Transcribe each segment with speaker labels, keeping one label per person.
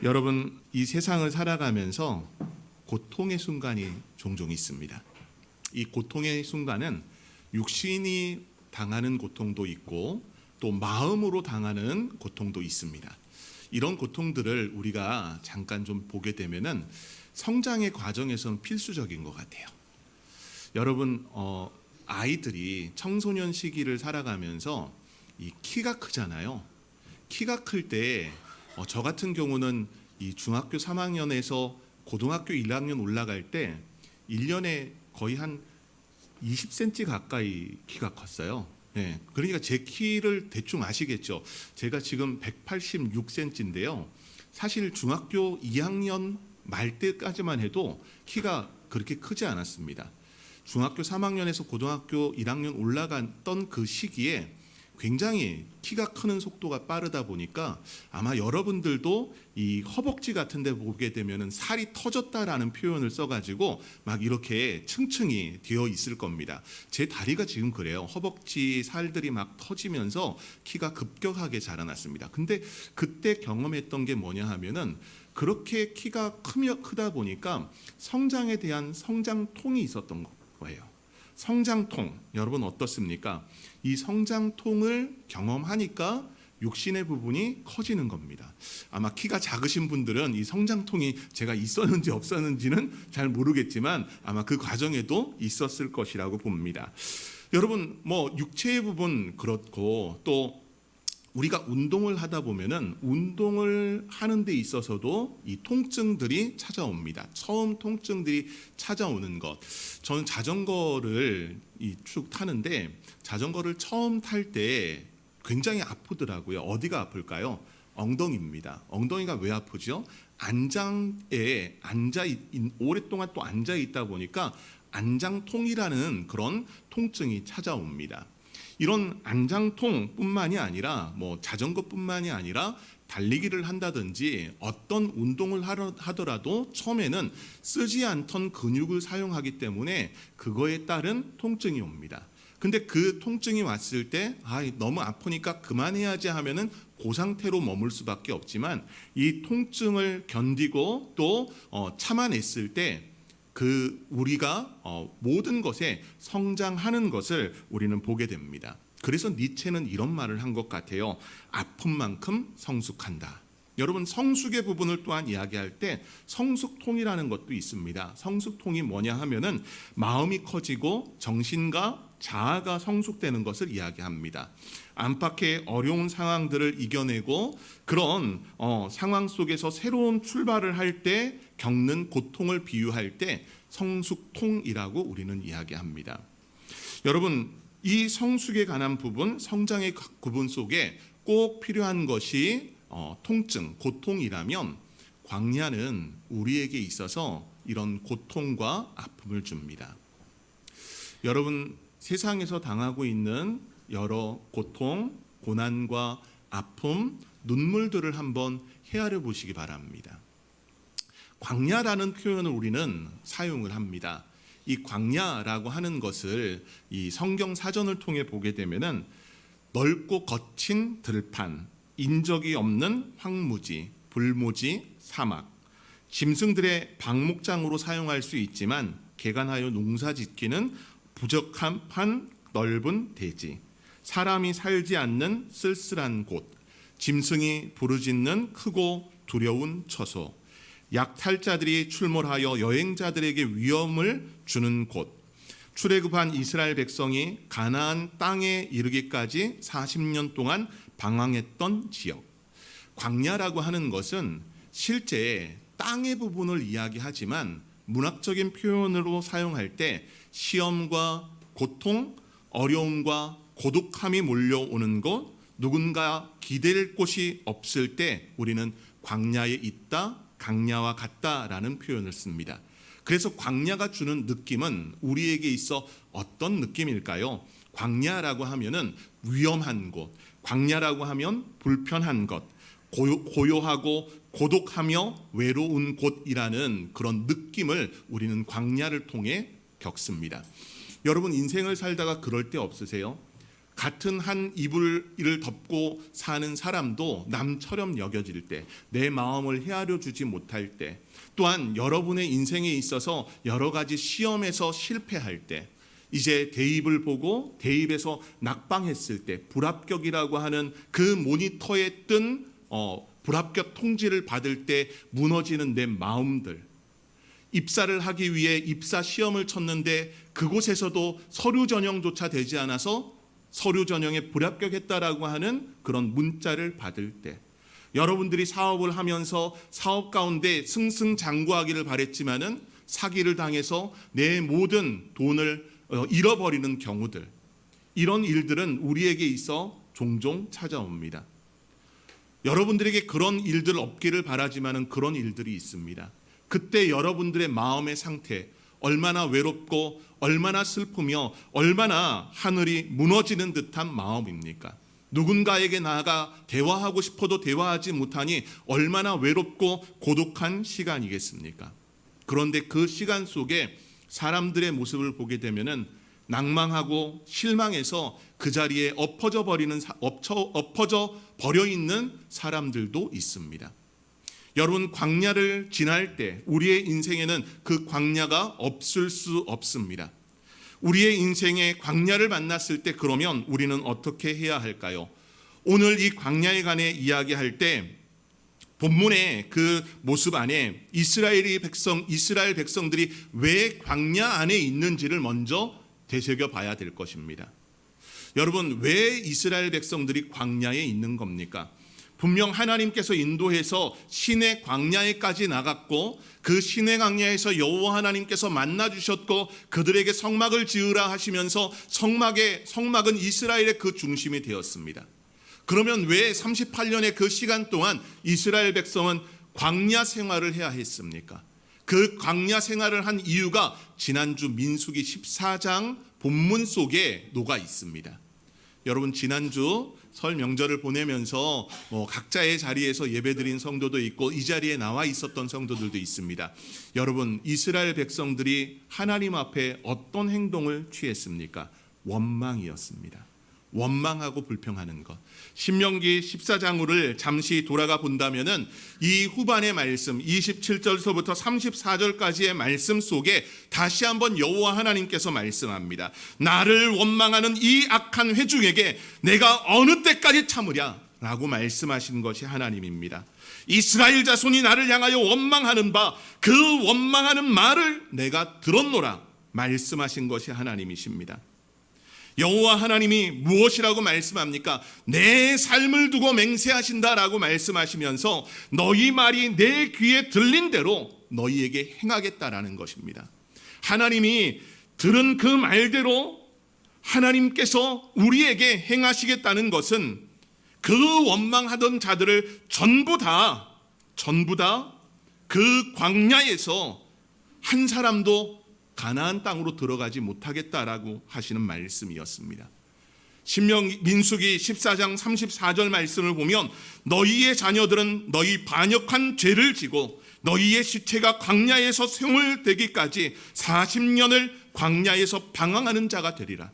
Speaker 1: 여러분, 이 세상을 살아가면서 고통의 순간이 종종 있습니다. 이 고통의 순간은 육신이 당하는 고통도 있고 또 마음으로 당하는 고통도 있습니다. 이런 고통들을 우리가 잠깐 좀 보게 되면은 성장의 과정에서는 필수적인 것 같아요. 여러분, 아이들이 청소년 시기를 살아가면서 이 키가 크잖아요. 키가 클 때 저 같은 경우는 이 중학교 3학년에서 고등학교 1학년 올라갈 때 1년에 거의 한 20cm 가까이 키가 컸어요. 네, 그러니까 제 키를 대충 아시겠죠. 제가 지금 186cm인데요. 사실 중학교 2학년 말 때까지만 해도 키가 그렇게 크지 않았습니다. 중학교 3학년에서 고등학교 1학년 올라갔던 그 시기에 굉장히 키가 크는 속도가 빠르다 보니까 아마 여러분들도 이 허벅지 같은 데 보게 되면은 살이 터졌다라는 표현을 써가지고 막 이렇게 층층이 되어 있을 겁니다. 제 다리가 지금 그래요. 허벅지 살들이 막 터지면서 키가 급격하게 자라났습니다. 근데 그때 경험했던 게 뭐냐 하면은 그렇게 키가 크다 보니까 성장에 대한 성장통이 있었던 거예요. 성장통, 여러분 어떻습니까? 이 성장통을 경험하니까 육신의 부분이 커지는 겁니다. 아마 키가 작으신 분들은 이 성장통이 제가 있었는지 없었는지는 잘 모르겠지만 아마 그 과정에도 있었을 것이라고 봅니다. 여러분, 육체의 부분 그렇고 또 우리가 운동을 하다 보면은 운동을 하는 데 있어서도 이 통증들이 찾아옵니다. 처음 통증들이 찾아오는 것. 저는 자전거를 쭉 타는데 자전거를 처음 탈 때 굉장히 아프더라고요. 어디가 아플까요? 엉덩이입니다. 엉덩이가 왜 아프죠? 안장에 오랫동안 또 앉아 있다 보니까 안장통이라는 그런 통증이 찾아옵니다. 이런 안장통뿐만이 아니라 자전거뿐만이 아니라 달리기를 한다든지 어떤 운동을 하더라도 처음에는 쓰지 않던 근육을 사용하기 때문에 그거에 따른 통증이 옵니다. 근데 그 통증이 왔을 때 너무 아프니까 그만해야지 하면은 그 상태로 머물 수밖에 없지만 이 통증을 견디고 또 참아냈을 때 우리가 모든 것에 성장하는 것을 우리는 보게 됩니다. 그래서 니체는 이런 말을 한 것 같아요. 아픈 만큼 성숙한다. 여러분, 성숙의 부분을 또한 이야기할 때 성숙통이라는 것도 있습니다. 성숙통이 뭐냐 하면은 마음이 커지고 정신과 자아가 성숙되는 것을 이야기합니다. 안팎의 어려운 상황들을 이겨내고 그런 상황 속에서 새로운 출발을 할 때 겪는 고통을 비유할 때 성숙통이라고 우리는 이야기합니다. 여러분, 이 성숙에 관한 부분, 성장의 부분 속에 꼭 필요한 것이 통증, 고통이라면 광야는 우리에게 있어서 이런 고통과 아픔을 줍니다. 여러분, 세상에서 당하고 있는 여러 고통, 고난과 아픔, 눈물들을 한번 헤아려 보시기 바랍니다. 광야라는 표현을 우리는 사용을 합니다. 이 광야라고 하는 것을 이 성경 사전을 통해 보게 되면은 넓고 거친 들판, 인적이 없는 황무지, 불모지, 사막, 짐승들의 방목장으로 사용할 수 있지만 개간하여 농사짓기는 부적합한 넓은 대지, 사람이 살지 않는 쓸쓸한 곳, 짐승이 부르짖는 크고 두려운 처소, 약탈자들이 출몰하여 여행자들에게 위험을 주는 곳, 출애굽한 이스라엘 백성이 가나안 땅에 이르기까지 40년 동안 방황했던 지역. 광야라고 하는 것은 실제 땅의 부분을 이야기하지만 문학적인 표현으로 사용할 때 시험과 고통, 어려움과 고독함이 몰려오는 곳, 누군가 기댈 곳이 없을 때 우리는 광야에 있다, 강야와 같다라는 표현을 씁니다. 그래서 광야가 주는 느낌은 우리에게 있어 어떤 느낌일까요? 광야라고 하면은 위험한 곳, 광야라고 하면 불편한 것, 고요하고 고독하며 외로운 곳이라는 그런 느낌을 우리는 광야를 통해 겪습니다. 여러분, 인생을 살다가 그럴 때 없으세요? 같은 한 이불을 덮고 사는 사람도 남처럼 여겨질 때, 내 마음을 헤아려 주지 못할 때, 또한 여러분의 인생에 있어서 여러 가지 시험에서 실패할 때, 이제 대입을 보고 대입에서 낙방했을 때, 불합격이라고 하는 그 모니터에 뜬 불합격 통지를 받을 때 무너지는 내 마음들, 입사를 하기 위해 입사 시험을 쳤는데 그곳에서도 서류 전형조차 되지 않아서 서류 전형에 불합격했다라고 하는 그런 문자를 받을 때, 여러분들이 사업을 하면서 사업 가운데 승승장구하기를 바랬지만은 사기를 당해서 내 모든 돈을 잃어버리는 경우들, 이런 일들은 우리에게 있어 종종 찾아옵니다. 여러분들에게 그런 일들 없기를 바라지만은 그런 일들이 있습니다. 그때 여러분들의 마음의 상태, 얼마나 외롭고 얼마나 슬프며 얼마나 하늘이 무너지는 듯한 마음입니까? 누군가에게 나아가 대화하고 싶어도 대화하지 못하니 얼마나 외롭고 고독한 시간이겠습니까? 그런데 그 시간 속에 사람들의 모습을 보게 되면은 낭망하고 실망해서 그 자리에 엎어져 버려 있는 사람들도 있습니다. 여러분, 광야를 지날 때 우리의 인생에는 그 광야가 없을 수 없습니다. 우리의 인생에 광야를 만났을 때 그러면 우리는 어떻게 해야 할까요? 오늘 이 광야에 관해 이야기할 때 본문의 그 모습 안에 이스라엘 백성들이 왜 광야 안에 있는지를 먼저 되새겨 봐야 될 것입니다. 여러분, 왜 이스라엘 백성들이 광야에 있는 겁니까? 분명 하나님께서 인도해서 시내 광야에까지 나갔고 그 시내 광야에서 여호와 하나님께서 만나 주셨고 그들에게 성막을 지으라 하시면서 성막은 이스라엘의 그 중심이 되었습니다. 그러면 왜 38년의 그 시간 동안 이스라엘 백성은 광야 생활을 해야 했습니까? 그 광야 생활을 한 이유가 지난주 민수기 14장 본문 속에 녹아 있습니다. 여러분, 지난주 설 명절을 보내면서 각자의 자리에서 예배드린 성도도 있고 이 자리에 나와 있었던 성도들도 있습니다. 여러분, 이스라엘 백성들이 하나님 앞에 어떤 행동을 취했습니까? 원망이었습니다. 원망하고 불평하는 것. 신명기 14장을 잠시 돌아가 본다면은 이 후반의 말씀 27절서부터 34절까지의 말씀 속에 다시 한번 여호와 하나님께서 말씀합니다. 나를 원망하는 이 악한 회중에게 내가 어느 때까지 참으랴? 라고 말씀하신 것이 하나님입니다. 이스라엘 자손이 나를 향하여 원망하는 바 그 원망하는 말을 내가 들었노라 말씀하신 것이 하나님이십니다. 여호와 하나님이 무엇이라고 말씀합니까? 내 삶을 두고 맹세하신다라고 말씀하시면서 너희 말이 내 귀에 들린 대로 너희에게 행하겠다라는 것입니다. 하나님이 들은 그 말대로 하나님께서 우리에게 행하시겠다는 것은 그 원망하던 자들을 전부 다 그 광야에서 한 사람도 가나안 땅으로 들어가지 못하겠다라고 하시는 말씀이었습니다. 민수기 14장 34절 말씀을 보면 너희의 자녀들은 너희 반역한 죄를 지고 너희의 시체가 광야에서 생물되기까지 40년을 광야에서 방황하는 자가 되리라.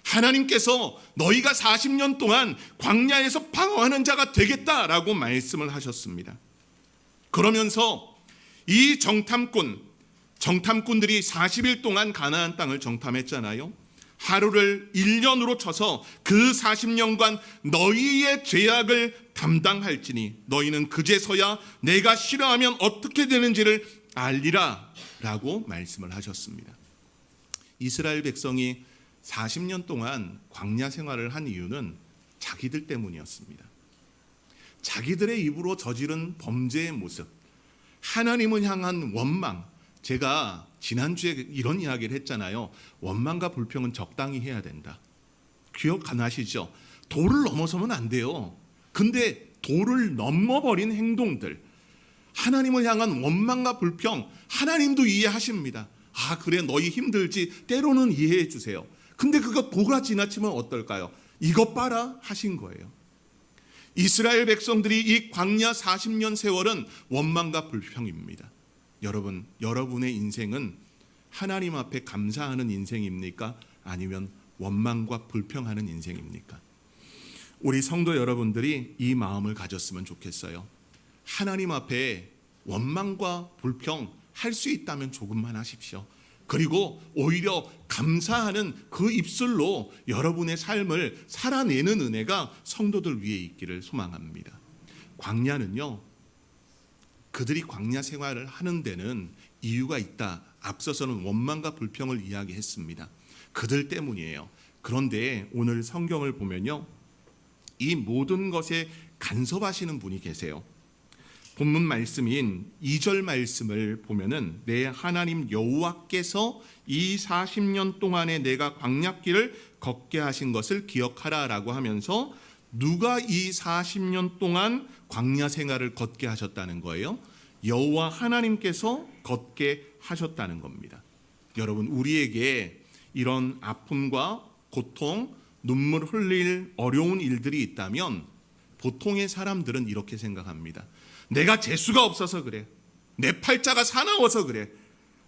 Speaker 1: 하나님께서 너희가 40년 동안 광야에서 방황하는 자가 되겠다라고 말씀을 하셨습니다. 그러면서 이 정탐꾼들이 40일 동안 가나안 땅을 정탐했잖아요. 하루를 1년으로 쳐서 그 40년간 너희의 죄악을 담당할지니 너희는 그제서야 내가 싫어하면 어떻게 되는지를 알리라 라고 말씀을 하셨습니다. 이스라엘 백성이 40년 동안 광야 생활을 한 이유는 자기들 때문이었습니다. 자기들의 입으로 저지른 범죄의 모습, 하나님을 향한 원망. 제가 지난주에 이런 이야기를 했잖아요. 원망과 불평은 적당히 해야 된다. 기억 안 하시죠? 도를 넘어서면 안 돼요. 근데 도를 넘어버린 행동들, 하나님을 향한 원망과 불평, 하나님도 이해하십니다. 아, 그래, 너희 힘들지. 때로는 이해해 주세요. 근데 그거 도가 지나치면 어떨까요? 이것 봐라 하신 거예요. 이스라엘 백성들이 이 광야 40년 세월은 원망과 불평입니다. 여러분, 여러분의 인생은 하나님 앞에 감사하는 인생입니까? 아니면 원망과 불평하는 인생입니까? 우리 성도 여러분들이 이 마음을 가졌으면 좋겠어요. 하나님 앞에 원망과 불평 할 수 있다면 조금만 하십시오. 그리고 오히려 감사하는 그 입술로 여러분의 삶을 살아내는 은혜가 성도들 위에 있기를 소망합니다. 광야는요, 그들이 광야 생활을 하는 데는 이유가 있다. 앞서서는 원망과 불평을 이야기했습니다. 그들 때문이에요. 그런데 오늘 성경을 보면요, 이 모든 것에 간섭하시는 분이 계세요. 본문 말씀인 2절 말씀을 보면은 내 하나님 여호와께서 이 40년 동안에 내가 광야길을 걷게 하신 것을 기억하라라고 하면서 누가 이 40년 동안 광야 생활을 걷게 하셨다는 거예요? 여호와 하나님께서 걷게 하셨다는 겁니다. 여러분, 우리에게 이런 아픔과 고통, 눈물 흘릴 어려운 일들이 있다면 보통의 사람들은 이렇게 생각합니다. 내가 재수가 없어서 그래. 내 팔자가 사나워서 그래.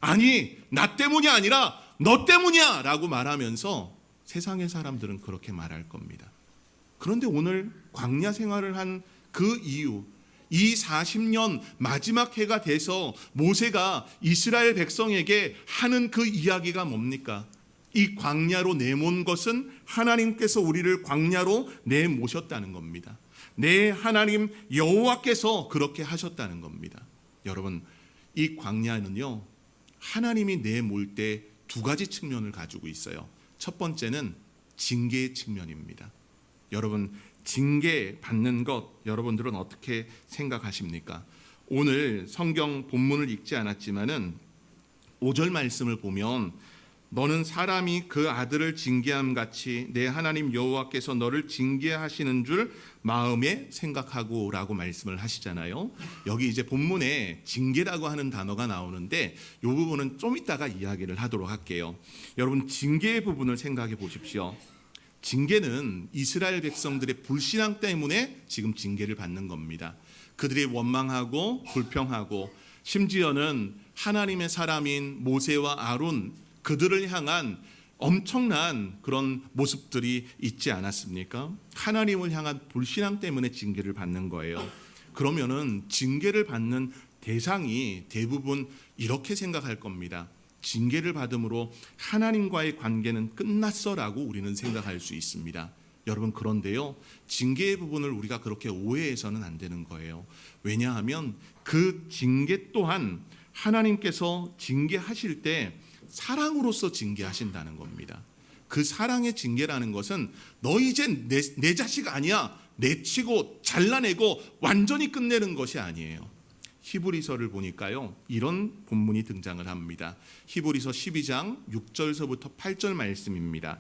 Speaker 1: 아니, 나 때문이 아니라 너 때문이야 라고 말하면서 세상의 사람들은 그렇게 말할 겁니다. 그런데 오늘 광야 생활을 한 그 이유, 이 40년 마지막 해가 돼서 모세가 이스라엘 백성에게 하는 그 이야기가 뭡니까? 이 광야로 내몬 것은 하나님께서 우리를 광야로 내모셨다는 겁니다. 내 하나님 여호와께서 그렇게 하셨다는 겁니다. 여러분, 이 광야는요, 하나님이 내몰 때 두 가지 측면을 가지고 있어요. 첫 번째는 징계의 측면입니다. 여러분, 징계 받는 것 여러분들은 어떻게 생각하십니까? 오늘 성경 본문을 읽지 않았지만은 5절 말씀을 보면 너는 사람이 그 아들을 징계함 같이 내 하나님 여호와께서 너를 징계하시는 줄 마음에 생각하고 라고 말씀을 하시잖아요. 여기 이제 본문에 징계라고 하는 단어가 나오는데 이 부분은 좀 이따가 이야기를 하도록 할게요. 여러분, 징계의 부분을 생각해 보십시오. 징계는 이스라엘 백성들의 불신앙 때문에 지금 징계를 받는 겁니다. 그들이 원망하고 불평하고 심지어는 하나님의 사람인 모세와 아론, 그들을 향한 엄청난 그런 모습들이 있지 않았습니까? 하나님을 향한 불신앙 때문에 징계를 받는 거예요. 그러면은 징계를 받는 대상이 대부분 이렇게 생각할 겁니다. 징계를 받음으로 하나님과의 관계는 끝났어라고 우리는 생각할 수 있습니다. 여러분, 그런데요, 징계의 부분을 우리가 그렇게 오해해서는 안 되는 거예요. 왜냐하면 그 징계 또한 하나님께서 징계하실 때 사랑으로서 징계하신다는 겁니다. 그 사랑의 징계라는 것은 너 이제 내 자식 아니야, 내치고 잘라내고 완전히 끝내는 것이 아니에요. 히브리서를 보니까요, 이런 본문이 등장을 합니다. 히브리서 12장 6절서부터 8절 말씀입니다.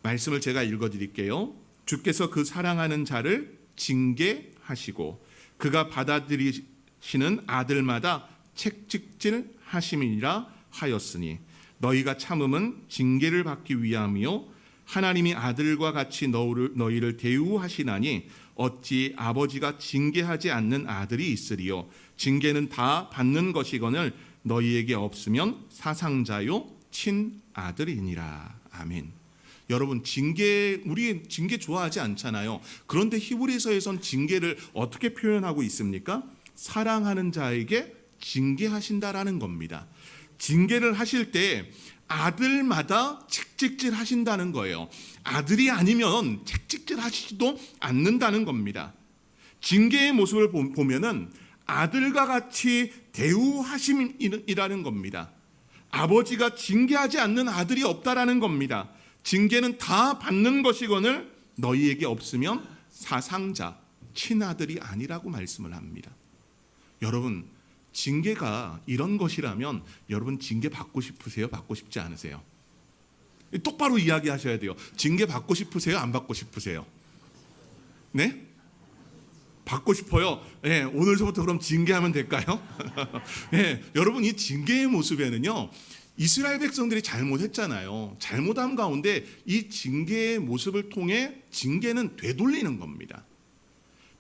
Speaker 1: 말씀을 제가 읽어드릴게요. 주께서 그 사랑하는 자를 징계하시고 그가 받아들이시는 아들마다 책찍질 하심이라 하였으니 너희가 참음은 징계를 받기 위함이요 하나님이 아들과 같이 너희를 대우하시나니 어찌 아버지가 징계하지 않는 아들이 있으리요. 징계는 다 받는 것이거늘 너희에게 없으면 사상자요 친아들이니라. 아멘. 여러분, 우리 징계 좋아하지 않잖아요. 그런데 히브리서에선 징계를 어떻게 표현하고 있습니까? 사랑하는 자에게 징계하신다라는 겁니다. 징계를 하실 때 아들마다 책찍질 하신다는 거예요. 아들이 아니면 책찍질 하시지도 않는다는 겁니다. 징계의 모습을 보면은 아들과 같이 대우하심이라는 겁니다. 아버지가 징계하지 않는 아들이 없다라는 겁니다. 징계는 다 받는 것이거늘 너희에게 없으면 사상자, 친아들이 아니라고 말씀을 합니다. 여러분, 징계가 이런 것이라면 여러분 징계 받고 싶으세요? 받고 싶지 않으세요? 똑바로 이야기하셔야 돼요. 징계 받고 싶으세요? 안 받고 싶으세요? 네? 받고 싶어요. 네, 오늘부터 그럼 징계하면 될까요? 네, 여러분, 이 징계의 모습에는요, 이스라엘 백성들이 잘못했잖아요. 잘못한 가운데 이 징계의 모습을 통해 징계는 되돌리는 겁니다.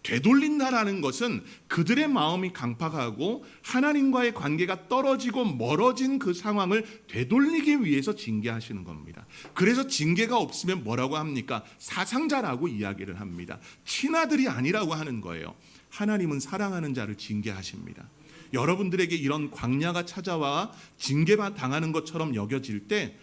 Speaker 1: 되돌린다라는 것은 그들의 마음이 강팍하고 하나님과의 관계가 떨어지고 멀어진 그 상황을 되돌리기 위해서 징계하시는 겁니다. 그래서 징계가 없으면 뭐라고 합니까? 사상자라고 이야기를 합니다. 친아들이 아니라고 하는 거예요. 하나님은 사랑하는 자를 징계하십니다. 여러분들에게 이런 광야가 찾아와 징계당하는 것처럼 여겨질 때,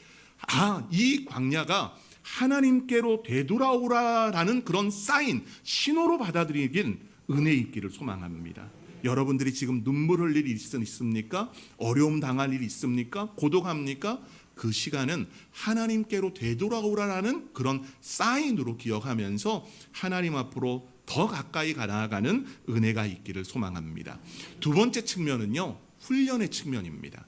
Speaker 1: 이 광야가 하나님께로 되돌아오라라는 그런 사인, 신호로 받아들이긴 은혜 있기를 소망합니다. 여러분들이 지금 눈물 흘릴 일이 있습니까? 어려움 당할 일이 있습니까? 고독합니까? 그 시간은 하나님께로 되돌아오라라는 그런 사인으로 기억하면서 하나님 앞으로 더 가까이 나아가는 은혜가 있기를 소망합니다. 두 번째 측면은요, 훈련의 측면입니다.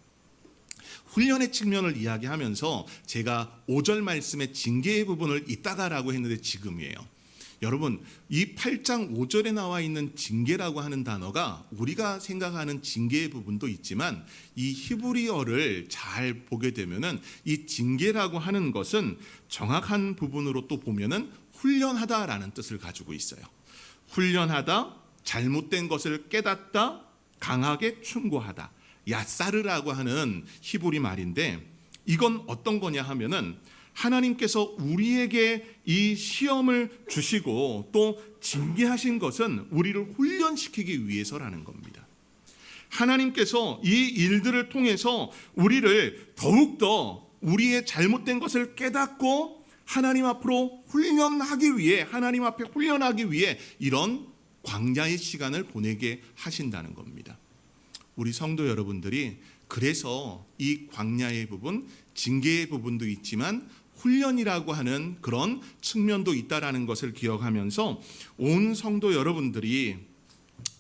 Speaker 1: 훈련의 측면을 이야기하면서 제가 5절 말씀의 징계의 부분을 이따가라고 했는데 지금이에요. 여러분, 이 8장 5절에 나와 있는 징계라고 하는 단어가 우리가 생각하는 징계의 부분도 있지만 이 히브리어를 잘 보게 되면은 이 징계라고 하는 것은 정확한 부분으로 또 보면은 훈련하다라는 뜻을 가지고 있어요. 훈련하다, 잘못된 것을 깨닫다, 강하게 충고하다. 야사르라고 하는 히브리 말인데, 이건 어떤 거냐 하면은 하나님께서 우리에게 이 시험을 주시고 또 징계하신 것은 우리를 훈련시키기 위해서라는 겁니다. 하나님께서 이 일들을 통해서 우리를 더욱더 우리의 잘못된 것을 깨닫고 하나님 앞으로 훈련하기 위해, 하나님 앞에 훈련하기 위해 이런 광야의 시간을 보내게 하신다는 겁니다. 우리 성도 여러분들이 그래서 이 광야의 부분, 징계의 부분도 있지만 훈련이라고 하는 그런 측면도 있다라는 것을 기억하면서 온 성도 여러분들이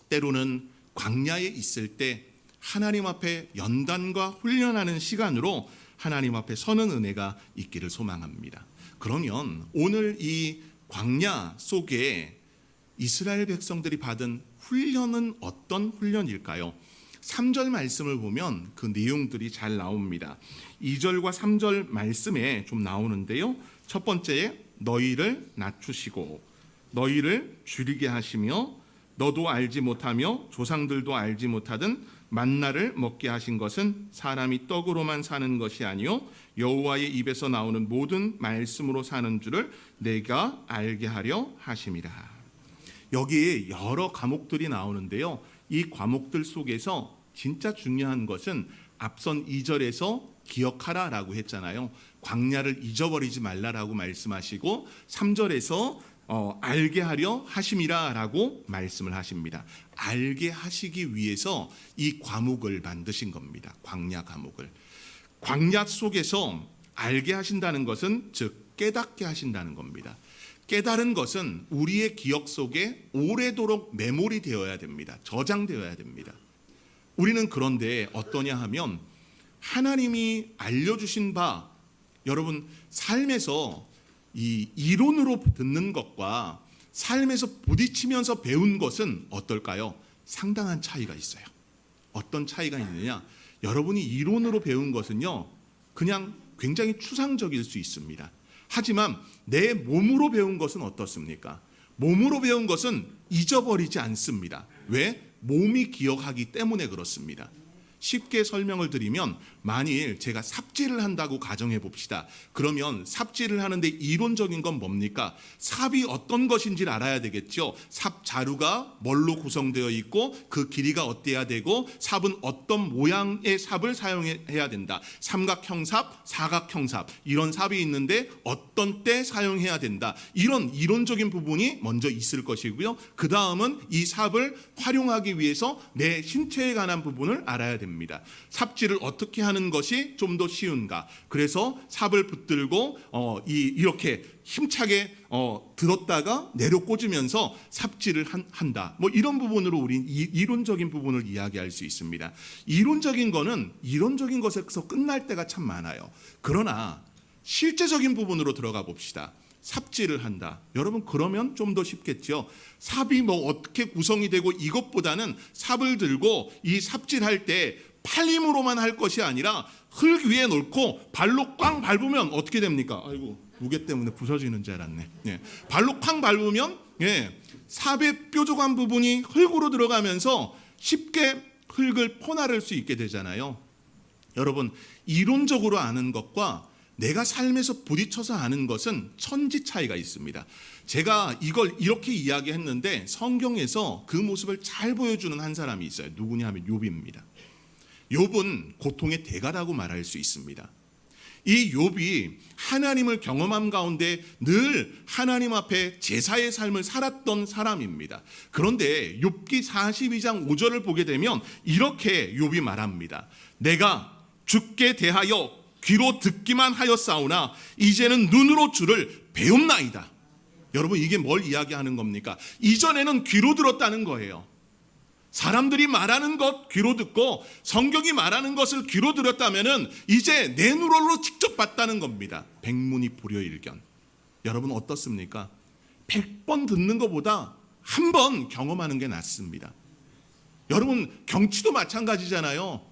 Speaker 1: 때로는 광야에 있을 때 하나님 앞에 연단과 훈련하는 시간으로 하나님 앞에 서는 은혜가 있기를 소망합니다. 그러면 오늘 이 광야 속에 이스라엘 백성들이 받은 훈련은 어떤 훈련일까요? 3절 말씀을 보면 그 내용들이 잘 나옵니다. 2절과 3절 말씀에 좀 나오는데요. 첫 번째, 너희를 낮추시고 너희를 줄이게 하시며 너도 알지 못하며 조상들도 알지 못하던 만나를 먹게 하신 것은 사람이 떡으로만 사는 것이 아니요 여호와의 입에서 나오는 모든 말씀으로 사는 줄을 내가 알게 하려 하심이라. 여기에 여러 과목들이 나오는데요. 이 과목들 속에서 진짜 중요한 것은 앞선 2절에서 기억하라라고 했잖아요. 광야를 잊어버리지 말라라고 말씀하시고 3절에서 알게 하려 하심이라라고 말씀을 하십니다. 알게 하시기 위해서 이 과목을 만드신 겁니다. 광야 과목을. 광야 속에서 알게 하신다는 것은 즉 깨닫게 하신다는 겁니다. 깨달은 것은 우리의 기억 속에 오래도록 메모리 되어야 됩니다. 저장되어야 됩니다. 우리는 그런데 어떠냐 하면 하나님이 알려주신 바, 여러분 삶에서 이 이론으로 듣는 것과 삶에서 부딪히면서 배운 것은 어떨까요? 상당한 차이가 있어요. 어떤 차이가 있느냐? 여러분이 이론으로 배운 것은요, 그냥 굉장히 추상적일 수 있습니다. 하지만 내 몸으로 배운 것은 어떻습니까? 몸으로 배운 것은 잊어버리지 않습니다. 왜? 몸이 기억하기 때문에 그렇습니다. 쉽게 설명을 드리면 만일 제가 삽질을 한다고 가정해 봅시다. 그러면 삽질을 하는데 이론적인 건 뭡니까? 삽이 어떤 것인지를 알아야 되겠죠. 삽 자루가 뭘로 구성되어 있고 그 길이가 어때야 되고 삽은 어떤 모양의 삽을 사용해야 된다. 삼각형 삽, 사각형 삽 이런 삽이 있는데 어떤 때 사용해야 된다. 이런 이론적인 부분이 먼저 있을 것이고요. 그 다음은 이 삽을 활용하기 위해서 내 신체에 관한 부분을 알아야 됩니다. 삽질을 어떻게 하는 것이 좀 더 쉬운가? 그래서 삽을 붙들고 이렇게 힘차게 들었다가 내려 꽂으면서 삽질을 한다. 뭐 이런 부분으로 우리는 이론적인 부분을 이야기할 수 있습니다. 이론적인 거는 이론적인 것에서 끝날 때가 참 많아요. 그러나 실제적인 부분으로 들어가 봅시다. 삽질을 한다. 여러분 그러면 좀 더 쉽겠죠. 삽이 뭐 어떻게 구성이 되고 이것보다는 삽을 들고 이 삽질할 때 팔 힘으로만 할 것이 아니라 흙 위에 놓고 발로 꽝 밟으면 어떻게 됩니까? 아이고 무게 때문에 부서지는 줄 알았네. 발로 쾅 밟으면 삽의 뾰족한 부분이 흙으로 들어가면서 쉽게 흙을 퍼나를 수 있게 되잖아요. 여러분, 이론적으로 아는 것과 내가 삶에서 부딪혀서 아는 것은 천지 차이가 있습니다. 제가 이걸 이렇게 이야기했는데 성경에서 그 모습을 잘 보여주는 한 사람이 있어요. 누구냐 하면 욥입니다. 욥은 고통의 대가라고 말할 수 있습니다. 이 욥이 하나님을 경험함 가운데 늘 하나님 앞에 제사의 삶을 살았던 사람입니다. 그런데 욥기 42장 5절을 보게 되면 이렇게 욥이 말합니다. 내가 주께 대하여 귀로 듣기만 하였사오나 이제는 눈으로 주를 배움나이다. 여러분, 이게 뭘 이야기하는 겁니까? 이전에는 귀로 들었다는 거예요. 사람들이 말하는 것 귀로 듣고 성경이 말하는 것을 귀로 들었다면은 이제 내 눈으로 직접 봤다는 겁니다. 백문이 불여일견. 여러분, 어떻습니까? 100번 듣는 것보다 한 번 경험하는 게 낫습니다. 여러분, 경치도 마찬가지잖아요.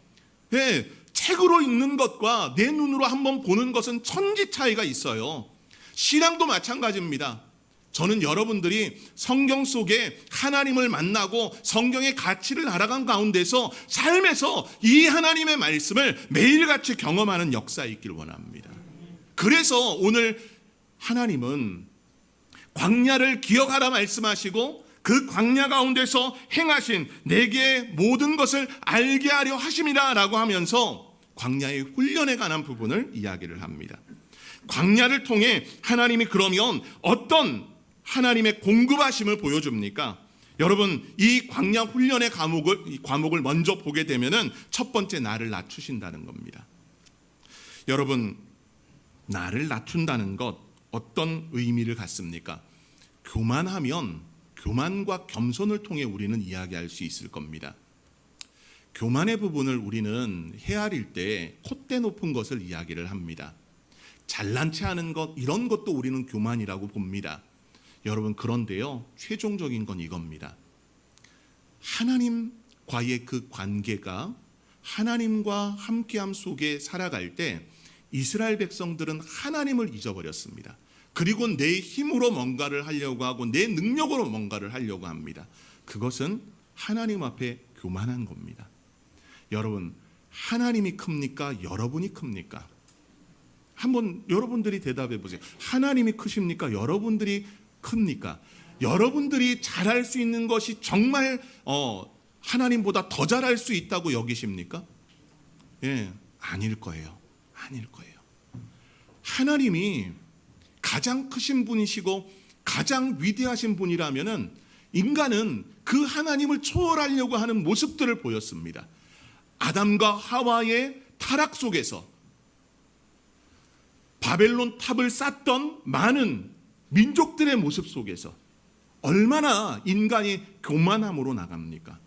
Speaker 1: 네, 책으로 읽는 것과 내 눈으로 한번 보는 것은 천지 차이가 있어요. 신앙도 마찬가지입니다. 저는 여러분들이 성경 속에 하나님을 만나고 성경의 가치를 알아간 가운데서 삶에서 이 하나님의 말씀을 매일같이 경험하는 역사 있길 원합니다. 그래서 오늘 하나님은 광야를 기억하라 말씀하시고 그 광야 가운데서 행하신 내게 모든 것을 알게 하려 하심이라 라고 하면서 광야의 훈련에 관한 부분을 이야기를 합니다. 광야를 통해 하나님이 그러면 어떤 하나님의 공급하심을 보여줍니까? 여러분, 이 광야 훈련의 과목을 먼저 보게 되면은 첫 번째, 나를 낮추신다는 겁니다. 여러분, 나를 낮춘다는 것 어떤 의미를 갖습니까? 교만하면 교만과 겸손을 통해 우리는 이야기할 수 있을 겁니다. 교만의 부분을 우리는 헤아릴 때 콧대 높은 것을 이야기를 합니다. 잘난 체 하는 것, 이런 것도 우리는 교만이라고 봅니다. 여러분, 그런데요, 최종적인 건 이겁니다. 하나님과의 그 관계가 하나님과 함께함 속에 살아갈 때 이스라엘 백성들은 하나님을 잊어버렸습니다. 그리고 내 힘으로 뭔가를 하려고 하고 내 능력으로 뭔가를 하려고 합니다. 그것은 하나님 앞에 교만한 겁니다. 여러분, 하나님이 큽니까? 여러분이 큽니까? 한번 여러분들이 대답해 보세요. 하나님이 크십니까? 여러분들이 큽니까? 여러분들이 잘할 수 있는 것이 정말 하나님보다 더 잘할 수 있다고 여기십니까? 예, 아닐 거예요. 아닐 거예요. 하나님이 가장 크신 분이시고 가장 위대하신 분이라면은 인간은 그 하나님을 초월하려고 하는 모습들을 보였습니다. 아담과 하와의 타락 속에서 바벨론 탑을 쌓던 많은 민족들의 모습 속에서 얼마나 인간이 교만함으로 나갑니까?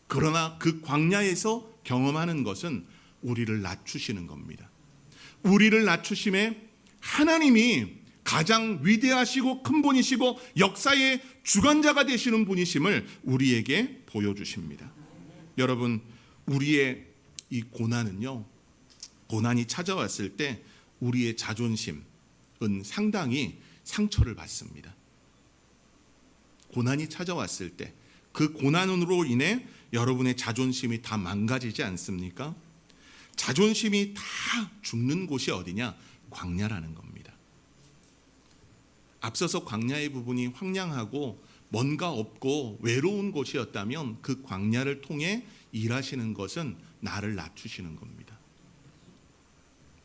Speaker 1: 그러나 그 광야에서 경험하는 것은 우리를 낮추시는 겁니다. 우리를 낮추심에 하나님이 가장 위대하시고 큰 분이시고 역사의 주관자가 되시는 분이심을 우리에게 보여주십니다. 여러분, 우리의 이 고난은요, 고난이 찾아왔을 때 우리의 자존심은 상당히 상처를 받습니다. 고난이 찾아왔을 때 그 고난으로 인해 여러분의 자존심이 다 망가지지 않습니까? 자존심이 다 죽는 곳이 어디냐? 광야라는 겁니다. 앞서서 광야의 부분이 황량하고 뭔가 없고 외로운 곳이었다면 그 광야를 통해 일하시는 것은 나를 낮추시는 겁니다.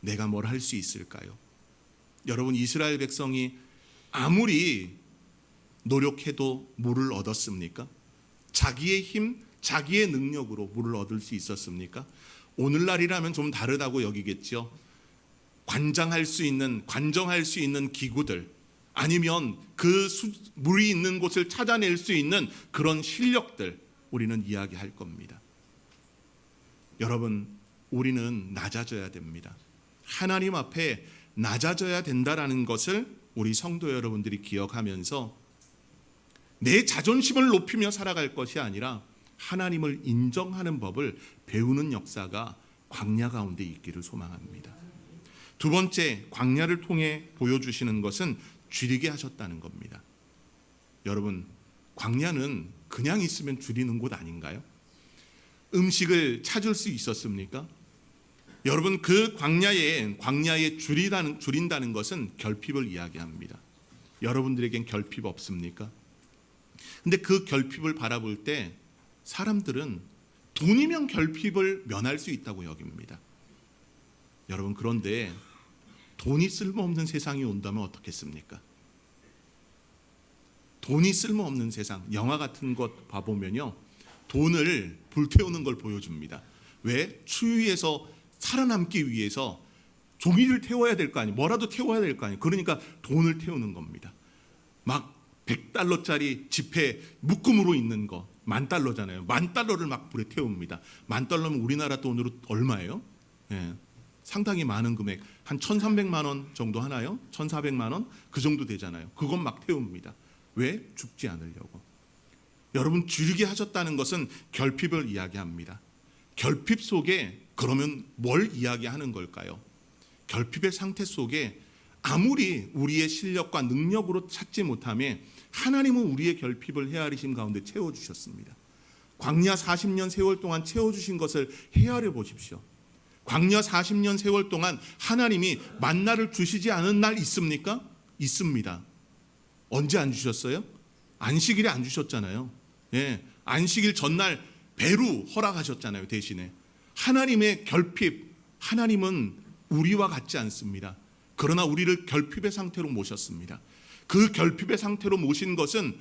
Speaker 1: 내가 뭘 할 수 있을까요? 여러분, 이스라엘 백성이 아무리 노력해도 물을 얻었습니까? 자기의 힘, 자기의 능력으로 물을 얻을 수 있었습니까? 오늘날이라면 좀 다르다고 여기겠죠. 관정할 수 있는 기구들, 아니면 그 물이 있는 곳을 찾아낼 수 있는 그런 실력들, 우리는 이야기할 겁니다. 여러분, 우리는 낮아져야 됩니다. 하나님 앞에 낮아져야 된다라는 것을 우리 성도 여러분들이 기억하면서 내 자존심을 높이며 살아갈 것이 아니라 하나님을 인정하는 법을 배우는 역사가 광야 가운데 있기를 소망합니다. 두 번째, 광야를 통해 보여주시는 것은 줄이게 하셨다는 겁니다. 여러분, 광야는 그냥 있으면 줄이는 곳 아닌가요? 음식을 찾을 수 있었습니까? 여러분, 그 광야에 줄인다는 것은 결핍을 이야기합니다. 여러분들에겐 결핍 없습니까? 근데 그 결핍을 바라볼 때 사람들은 돈이면 결핍을 면할 수 있다고 여깁니다. 여러분, 그런데 돈이 쓸모없는 세상이 온다면 어떻겠습니까? 돈이 쓸모없는 세상, 영화 같은 것 봐보면요, 돈을 불태우는 걸 보여줍니다. 왜? 추위에서 살아남기 위해서 종이를 태워야 될 거 아니에요. 뭐라도 태워야 될 거 아니에요. 그러니까 돈을 태우는 겁니다. 막 $100짜리 지폐 묶음으로 있는 거, $10,000잖아요. $10,000를 막 불에 태웁니다. $10,000면 우리나라 돈으로 얼마예요? 예, 상당히 많은 금액, 한 1,300만 원 정도 하나요? 1,400만 원? 그 정도 되잖아요. 그건 막 태웁니다. 왜? 죽지 않으려고. 여러분, 줄이게 하셨다는 것은 결핍을 이야기합니다. 결핍 속에 그러면 뭘 이야기하는 걸까요? 결핍의 상태 속에 아무리 우리의 실력과 능력으로 찾지 못하면 하나님은 우리의 결핍을 헤아리심 가운데 채워주셨습니다. 광야 40년 세월 동안 채워주신 것을 헤아려 보십시오. 광야 40년 세월 동안 하나님이 만나를 주시지 않은 날 있습니까? 있습니다. 언제 안 주셨어요? 안식일에 안 주셨잖아요. 예, 안식일 전날 배로 허락하셨잖아요. 대신에 하나님의 결핍, 하나님은 우리와 같지 않습니다. 그러나 우리를 결핍의 상태로 모셨습니다. 그 결핍의 상태로 모신 것은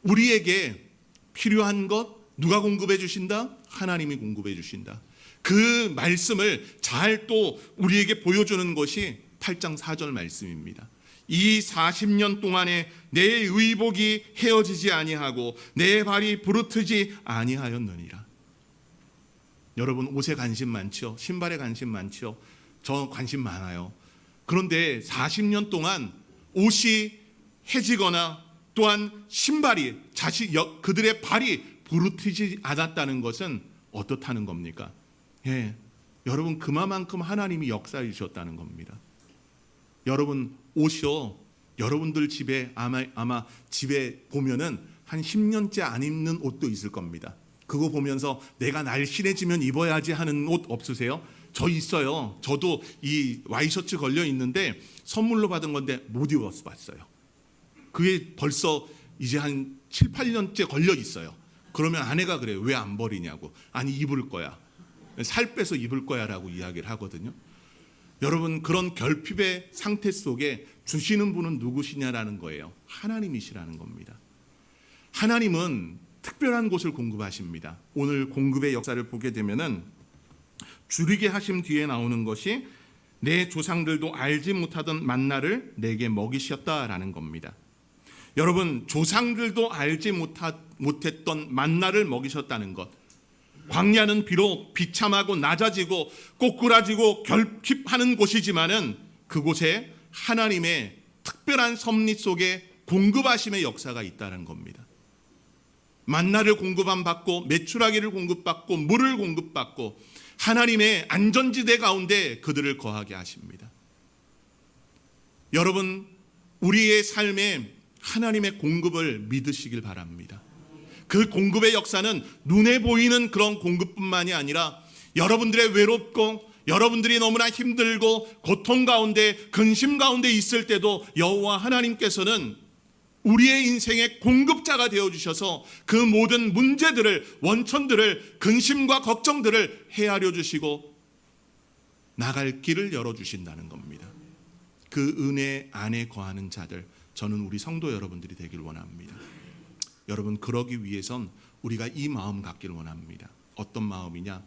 Speaker 1: 우리에게 필요한 것 누가 공급해 주신다? 하나님이 공급해 주신다. 그 말씀을 잘 또 우리에게 보여주는 것이 8장 4절 말씀입니다. 이 40년 동안에 내 의복이 헤어지지 아니하고 내 발이 부르트지 아니하였느니라. 여러분, 옷에 관심 많죠? 신발에 관심 많죠? 저 관심 많아요. 그런데 40년 동안 옷이 해지거나 또한 신발이 그들의 발이 부르트지 않았다는 것은 어떻다는 겁니까? 예, 여러분, 그만큼 하나님이 역사해 주셨다는 겁니다. 여러분, 옷이요, 여러분들 집에 아마 집에 보면은 한 10년째 안 입는 옷도 있을 겁니다. 그거 보면서 내가 날씬해지면 입어야지 하는 옷 없으세요? 저 있어요. 저도 이 와이셔츠 걸려 있는데 선물로 받은 건데 못 입어서 봤어요. 그게 벌써 이제 한 7, 8년째 걸려 있어요. 그러면 아내가 그래요. 왜 안 버리냐고. 아니, 입을 거야. 살 빼서 입을 거야 라고 이야기를 하거든요. 여러분, 그런 결핍의 상태 속에 주시는 분은 누구시냐라는 거예요. 하나님이시라는 겁니다. 하나님은 특별한 곳을 공급하십니다. 오늘 공급의 역사를 보게 되면은 줄이게 하심 뒤에 나오는 것이 내 조상들도 알지 못하던 만나를 내게 먹이셨다라는 겁니다. 여러분, 조상들도 알지 못했던 만나를 먹이셨다는 것. 광야는 비록 비참하고 낮아지고 꼬꾸라지고 결핍하는 곳이지만은 그곳에 하나님의 특별한 섭리 속에 공급하심의 역사가 있다는 겁니다. 만나를 공급받고 메추라기를 공급받고 물을 공급받고 하나님의 안전지대 가운데 그들을 거하게 하십니다. 여러분, 우리의 삶에 하나님의 공급을 믿으시길 바랍니다. 그 공급의 역사는 눈에 보이는 그런 공급뿐만이 아니라 여러분들의 외롭고 여러분들이 너무나 힘들고 고통 가운데 근심 가운데 있을 때도 여호와 하나님께서는 우리의 인생의 공급자가 되어주셔서 그 모든 문제들을, 원천들을, 근심과 걱정들을 헤아려 주시고 나갈 길을 열어주신다는 겁니다. 그 은혜 안에 거하는 자들, 저는 우리 성도 여러분들이 되길 원합니다. 여러분, 그러기 위해선 우리가 이 마음 갖기를 원합니다. 어떤 마음이냐?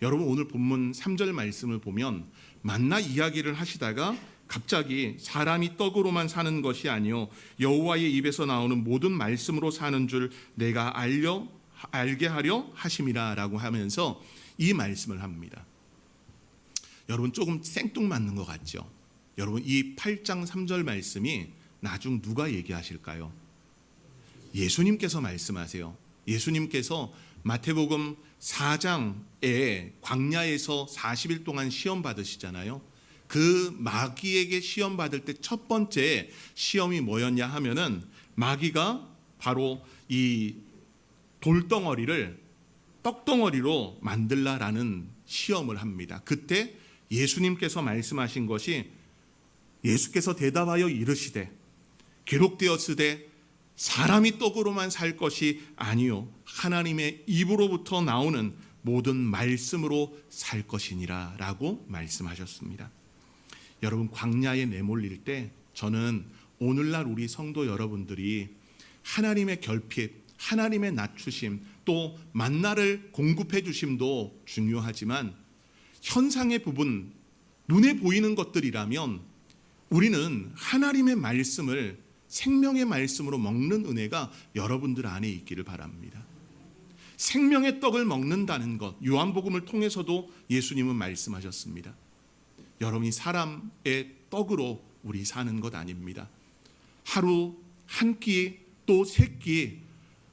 Speaker 1: 여러분, 오늘 본문 3절 말씀을 보면 만나 이야기를 하시다가 갑자기 사람이 떡으로만 사는 것이 아니요 여호와의 입에서 나오는 모든 말씀으로 사는 줄 내가 알게 하려 하심이라 라고 하면서 이 말씀을 합니다. 여러분, 조금 생뚱맞는 것 같죠? 여러분, 이 8장 3절 말씀이 나중 누가 얘기하실까요? 예수님께서 말씀하세요. 예수님께서 마태복음 4장에 광야에서 40일 동안 시험 받으시잖아요. 그 마귀에게 시험 받을 때 첫 번째 시험이 뭐였냐 하면은 마귀가 바로 이 돌덩어리를 떡덩어리로 만들라라는 시험을 합니다. 그때 예수님께서 말씀하신 것이, 예수께서 대답하여 이르시되 기록되었으되 사람이 떡으로만 살 것이 아니요 하나님의 입으로부터 나오는 모든 말씀으로 살 것이니라 라고 말씀하셨습니다. 여러분, 광야에 내몰릴 때 저는 오늘날 우리 성도 여러분들이 하나님의 결핍, 하나님의 낮추심, 또 만나를 공급해 주심도 중요하지만 현상의 부분, 눈에 보이는 것들이라면 우리는 하나님의 말씀을 생명의 말씀으로 먹는 은혜가 여러분들 안에 있기를 바랍니다. 생명의 떡을 먹는다는 것, 요한복음을 통해서도 예수님은 말씀하셨습니다. 여러분이 사람의 떡으로 우리 사는 것 아닙니다. 하루 한 끼, 또 세 끼,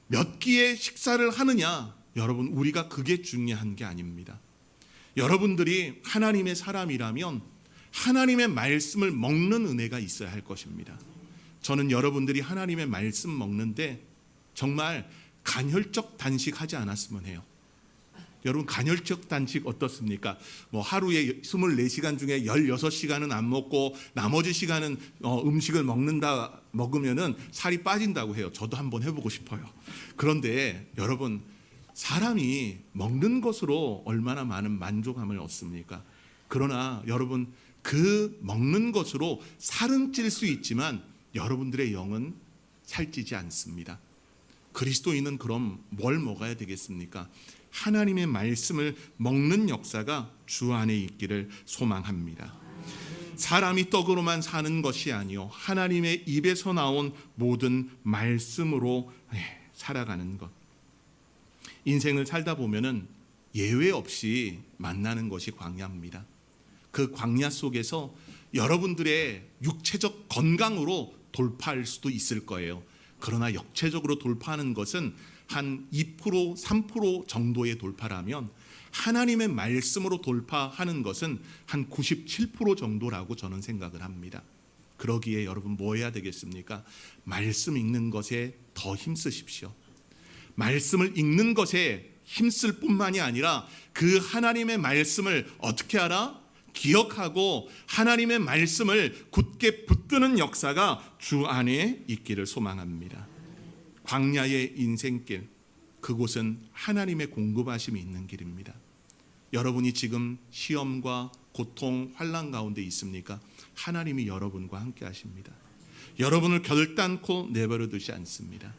Speaker 1: 몇 끼의 식사를 하느냐, 여러분, 우리가 그게 중요한 게 아닙니다. 여러분들이 하나님의 사람이라면 하나님의 말씀을 먹는 은혜가 있어야 할 것입니다. 저는 여러분들이 하나님의 말씀 먹는데 정말 간헐적 단식하지 않았으면 해요. 여러분, 간헐적 단식 어떻습니까? 하루에 24시간 중에 16시간은 안 먹고 나머지 시간은 음식을 먹으면은 살이 빠진다고 해요. 저도 한번 해보고 싶어요. 그런데 여러분, 사람이 먹는 것으로 얼마나 많은 만족감을 얻습니까? 그러나 여러분, 그 먹는 것으로 살은 찔 수 있지만 여러분들의 영은 살찌지 않습니다. 그리스도인은 그럼 뭘 먹어야 되겠습니까? 하나님의 말씀을 먹는 역사가 주 안에 있기를 소망합니다. 사람이 떡으로만 사는 것이 아니요 하나님의 입에서 나온 모든 말씀으로 살아가는 것. 인생을 살다 보면은 예외 없이 만나는 것이 광야입니다. 그 광야 속에서 여러분들의 육체적 건강으로 돌파할 수도 있을 거예요. 그러나 역체적으로 돌파하는 것은 한 2%, 3% 정도의 돌파라면 하나님의 말씀으로 돌파하는 것은 한 97% 정도라고 저는 생각을 합니다. 그러기에 여러분 뭐 해야 되겠습니까? 말씀 읽는 것에 더 힘쓰십시오. 말씀을 읽는 것에 힘쓸 뿐만이 아니라 그 하나님의 말씀을 어떻게 알아? 기억하고 하나님의 말씀을 굳게 붙드는 역사가 주 안에 있기를 소망합니다. 광야의 인생길, 그곳은 하나님의 공급하심이 있는 길입니다. 여러분이 지금 시험과 고통, 환난 가운데 있습니까? 하나님이 여러분과 함께 하십니다. 여러분을 결단코 내버려 두지 않습니다.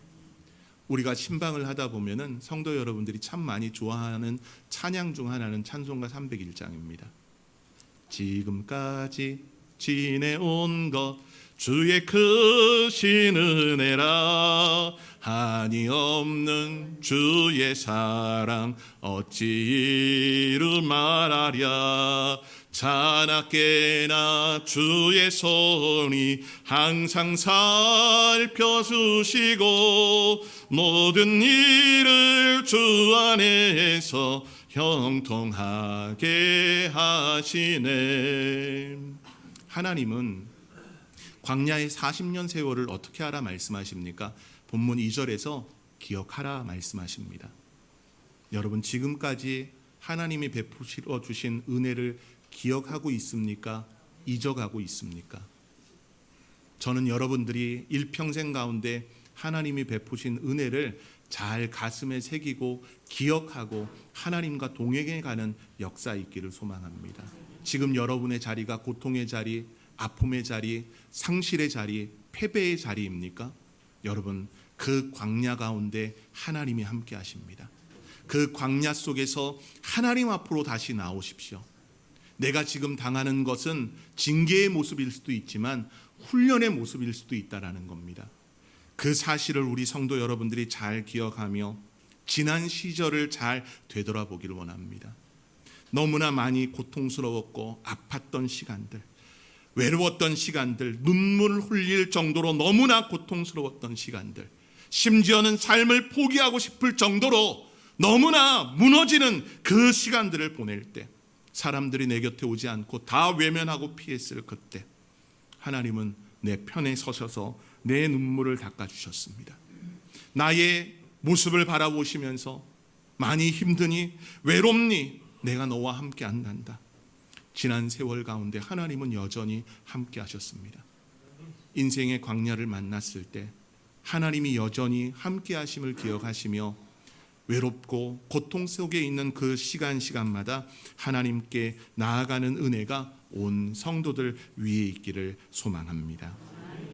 Speaker 1: 우리가 신방을 하다 보면은 성도 여러분들이 참 많이 좋아하는 찬양 중 하나는 찬송가 301장입니다. 지금까지 지내온 것 주의 크신 은혜라, 한이 없는 주의 사랑 어찌 이루 말하랴. 자나깨나 주의 손이 항상 살펴주시고 모든 일을 주 안에서 형통하게 하시네. 하나님은 광야의 40년 세월을 어떻게 하라 말씀하십니까? 본문 2절에서 기억하라 말씀하십니다. 여러분, 지금까지 하나님이 베푸시러 주신 은혜를 기억하고 있습니까? 잊어가고 있습니까? 저는 여러분들이 일평생 가운데 하나님이 베푸신 은혜를 잘 가슴에 새기고 기억하고 하나님과 동행해 가는 역사 있기를 소망합니다. 지금 여러분의 자리가 고통의 자리, 아픔의 자리, 상실의 자리, 패배의 자리입니까? 여러분, 그 광야 가운데 하나님이 함께 하십니다. 그 광야 속에서 하나님 앞으로 다시 나오십시오. 내가 지금 당하는 것은 징계의 모습일 수도 있지만 훈련의 모습일 수도 있다라는 겁니다. 그 사실을 우리 성도 여러분들이 잘 기억하며 지난 시절을 잘 되돌아보기를 원합니다. 너무나 많이 고통스러웠고 아팠던 시간들, 외로웠던 시간들, 눈물을 흘릴 정도로 너무나 고통스러웠던 시간들, 심지어는 삶을 포기하고 싶을 정도로 너무나 무너지는 그 시간들을 보낼 때, 사람들이 내 곁에 오지 않고 다 외면하고 피했을 그때 하나님은 내 편에 서셔서 내 눈물을 닦아주셨습니다. 나의 모습을 바라보시면서 많이 힘드니 외롭니 내가 너와 함께 한단다. 지난 세월 가운데 하나님은 여전히 함께 하셨습니다. 인생의 광야를 만났을 때 하나님이 여전히 함께 하심을 기억하시며 외롭고 고통 속에 있는 그 시간마다 하나님께 나아가는 은혜가 온 성도들 위에 있기를 소망합니다.